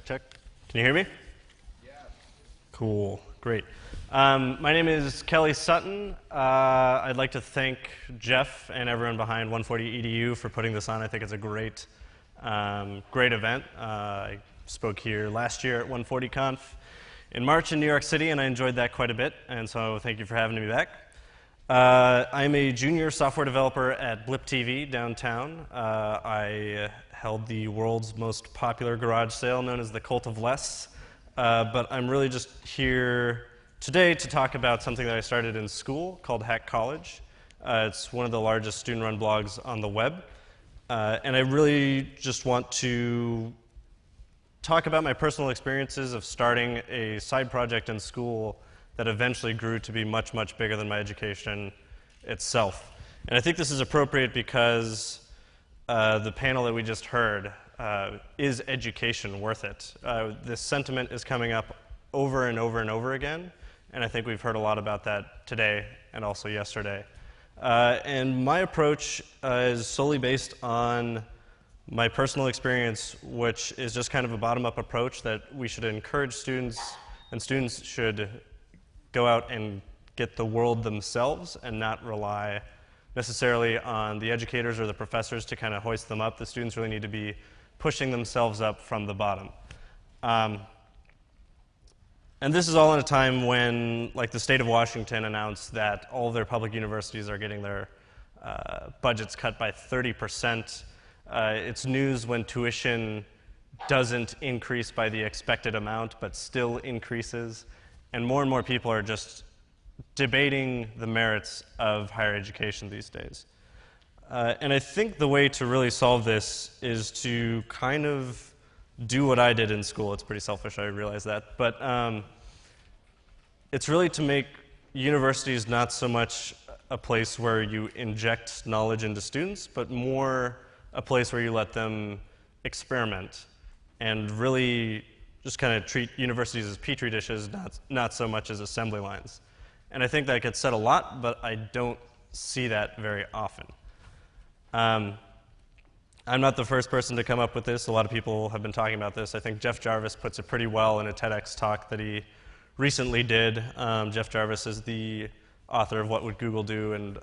Check, check. Can you hear me? Yeah. Cool, great. My name is Kelly Sutton. I'd like to thank Jeff and everyone behind 140 EDU for putting this on. I think it's a great, great event. I spoke here last year at 140 Conf in March in New York City, and I enjoyed that quite a bit, and so thank you for having me back. I'm a junior software developer at Blip TV downtown. I held the world's most popular garage sale known as the Cult of Less, but I'm really just here today to talk about something that I started in school called Hack College. It's one of the largest student-run blogs on the web, and I really just want to talk about my personal experiences of starting a side project in school that eventually grew to be much, much bigger than my education itself. And I think this is appropriate because the panel that we just heard, is education worth it? This sentiment is coming up over and over and over again, and I think we've heard a lot about that today and also yesterday. And my approach is solely based on my personal experience, which is just kind of a bottom-up approach that we should encourage students, and students should go out and get the world themselves and not rely necessarily on the educators or the professors to kind of hoist them up. The students really need to be pushing themselves up from the bottom. And this is all in a time when, like, the state of Washington announced that all of their public universities are getting their budgets cut by 30%. It's news when tuition doesn't increase by the expected amount, but still increases. And more people are just debating the merits of higher education these days. And I think the way to really solve this is to kind of do what I did in school. It's pretty selfish, I realize that. But it's really to make universities not so much a place where you inject knowledge into students, but more a place where you let them experiment and really just kind of treat universities as petri dishes, not so much as assembly lines. And I think that gets said a lot, but I don't see that very often. I'm not the first person to come up with this. A lot of people have been talking about this. I think Jeff Jarvis puts it pretty well in a TEDx talk that he recently did. Jeff Jarvis is the author of What Would Google Do, and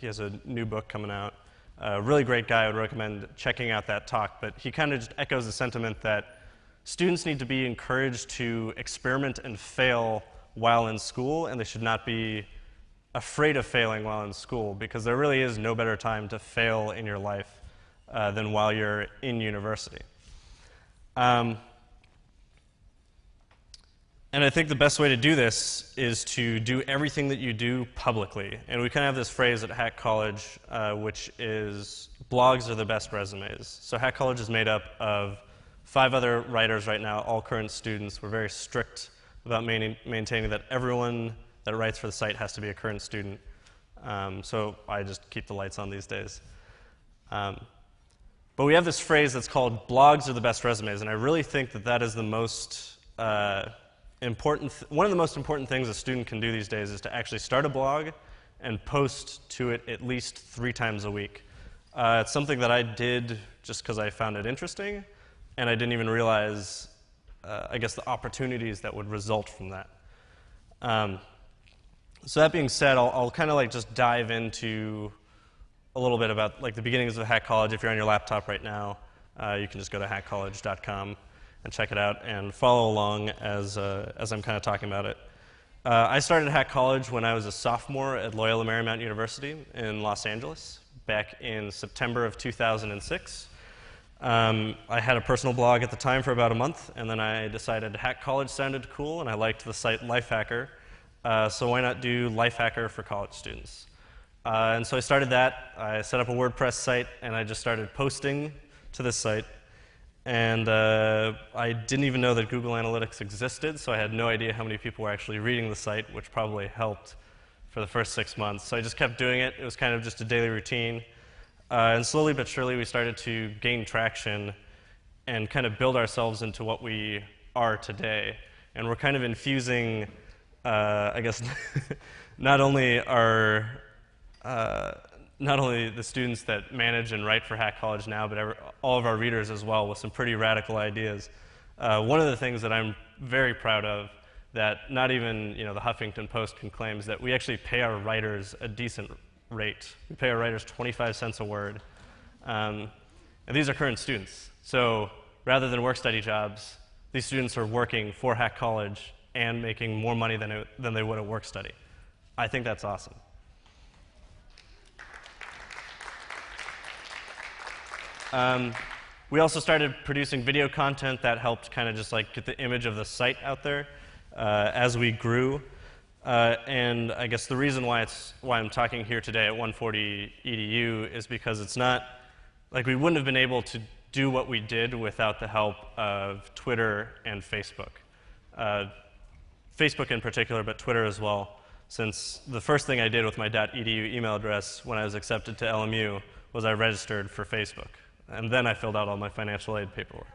he has a new book coming out. A really great guy. I would recommend checking out that talk. But he kind of just echoes the sentiment that students need to be encouraged to experiment and fail while in school, and they should not be afraid of failing while in school, because there really is no better time to fail in your life than while you're in university. And I think the best way to do this is to do everything that you do publicly. And we kind of have this phrase at Hack College, which is blogs are the best resumes. So Hack College is made up of 5 other writers right now, all current students. We're very strict about maintaining that everyone that writes for the site has to be a current student. So I just keep the lights on these days. But we have this phrase that's called blogs are the best resumes, and I really think that that is the most one of the most important things a student can do these days is to actually start a blog and post to it at least 3 times a week. It's something that I did just because I found it interesting, and I didn't even realize, I guess, the opportunities that would result from that. So that being said, I'll kind of like just dive into a little bit about like the beginnings of Hack College. If you're on your laptop right now, you can just go to hackcollege.com and check it out and follow along as I'm kind of talking about it. I started Hack College when I was a sophomore at Loyola Marymount University in Los Angeles back in September of 2006. I had a personal blog at the time for about a month, and then I decided Hack College sounded cool, and I liked the site Lifehacker, so why not do Lifehacker for college students? And so I started that. I set up a WordPress site, and I just started posting to this site. And I didn't even know that Google Analytics existed, so I had no idea how many people were actually reading the site, which probably helped for the first 6 months. So I just kept doing it. It was kind of just a daily routine. And slowly but surely, we started to gain traction and kind of build ourselves into what we are today. And we're kind of infusing, I guess, not only the students that manage and write for Hack College now, but all of our readers as well, with some pretty radical ideas. One of the things that I'm very proud of that not even the Huffington Post can claim is that we actually pay our writers a decent rate. We pay our writers 25 cents a word. And these are current students. So rather than work-study jobs, these students are working for Hack College and making more money than they would at work-study. I think that's awesome. We also started producing video content that helped kind of just like get the image of the site out there as we grew. And I guess the reason why I'm talking here today at 140 EDU is because it's not like we wouldn't have been able to do what we did without the help of Twitter and Facebook. Facebook in particular, but Twitter as well, since the first thing I did with my .edu email address when I was accepted to LMU was I registered for Facebook. And then I filled out all my financial aid paperwork.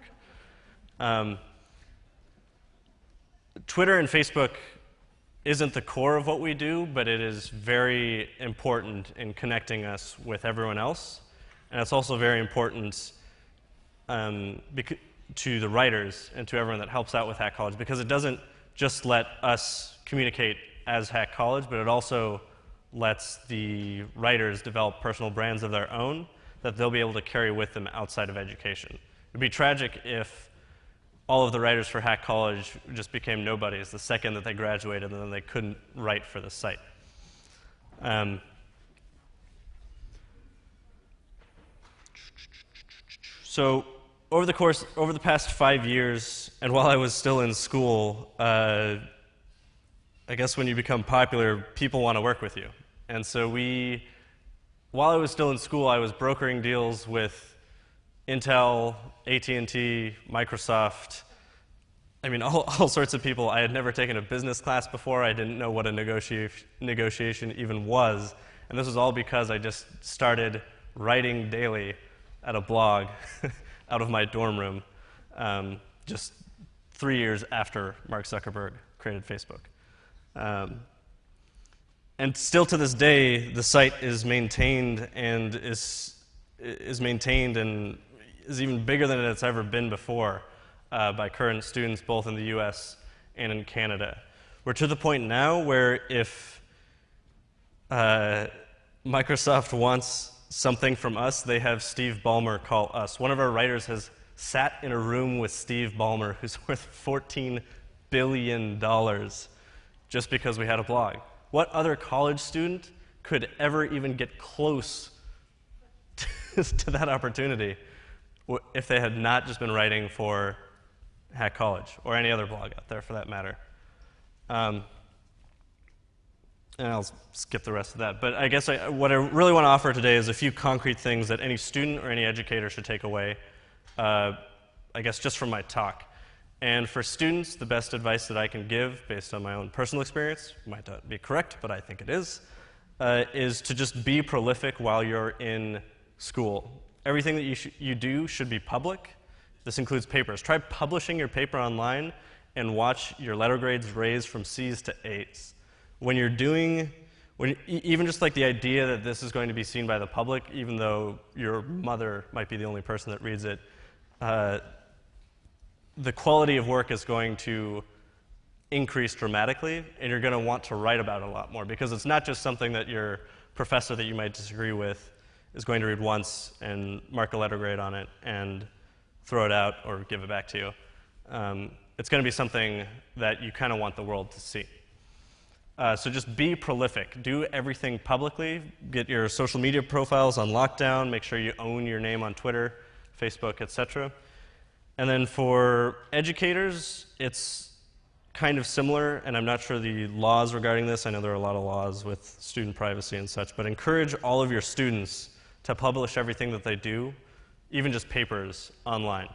Twitter and Facebook isn't the core of what we do, but it is very important in connecting us with everyone else. And it's also very important to the writers and to everyone that helps out with Hack College, because it doesn't just let us communicate as Hack College, but it also lets the writers develop personal brands of their own that they'll be able to carry with them outside of education. It would be tragic if all of the writers for Hack College just became nobodies the second that they graduated and then they couldn't write for the site. So over the past 5 years, and while I was still in school, I guess when you become popular, people want to work with you. And so while I was still in school, I was brokering deals with Intel, AT&T, Microsoft, I mean, all sorts of people. I had never taken a business class before. I didn't know what a negotiation even was. And this was all because I just started writing daily at a blog out of my dorm room just 3 years after Mark Zuckerberg created Facebook. And still to this day, the site is maintained and is even bigger than it's ever been before by current students both in the US and in Canada. We're to the point now where if Microsoft wants something from us, they have Steve Ballmer call us. One of our writers has sat in a room with Steve Ballmer, who's worth $14 billion just because we had a blog. What other college student could ever even get close to that opportunity if they had not just been writing for Hack College or any other blog out there for that matter? And I'll skip the rest of that. But I guess what I really want to offer today is a few concrete things that any student or any educator should take away, I guess just from my talk. And for students, the best advice that I can give, based on my own personal experience, might not be correct, but I think it is to just be prolific while you're in school. Everything that you do should be public. This includes papers. Try publishing your paper online and watch your letter grades raise from C's to A's. When you're doing, even just like the idea that this is going to be seen by the public, even though your mother might be the only person that reads it, the quality of work is going to increase dramatically, and you're going to want to write about it a lot more, because it's not just something that your professor that you might disagree with is going to read once and mark a letter grade on it and throw it out or give it back to you. It's going to be something that you kind of want the world to see. So just be prolific. Do everything publicly. Get your social media profiles on lockdown. Make sure you own your name on Twitter, Facebook, etc. And then for educators, it's kind of similar, and I'm not sure the laws regarding this. I know there are a lot of laws with student privacy and such, but encourage all of your students to publish everything that they do, even just papers, online.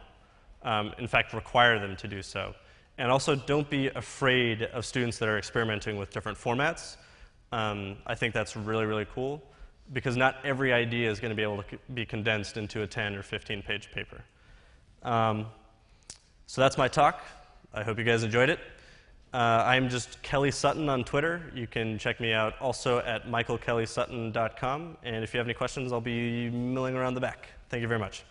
In fact, require them to do so. And also, don't be afraid of students that are experimenting with different formats. I think that's really, really cool, because not every idea is going to be able to be condensed into a 10 or 15-page paper. So that's my talk. I hope you guys enjoyed it. I'm just Kelly Sutton on Twitter. You can check me out also at michaelkellysutton.com. And if you have any questions, I'll be milling around the back. Thank you very much.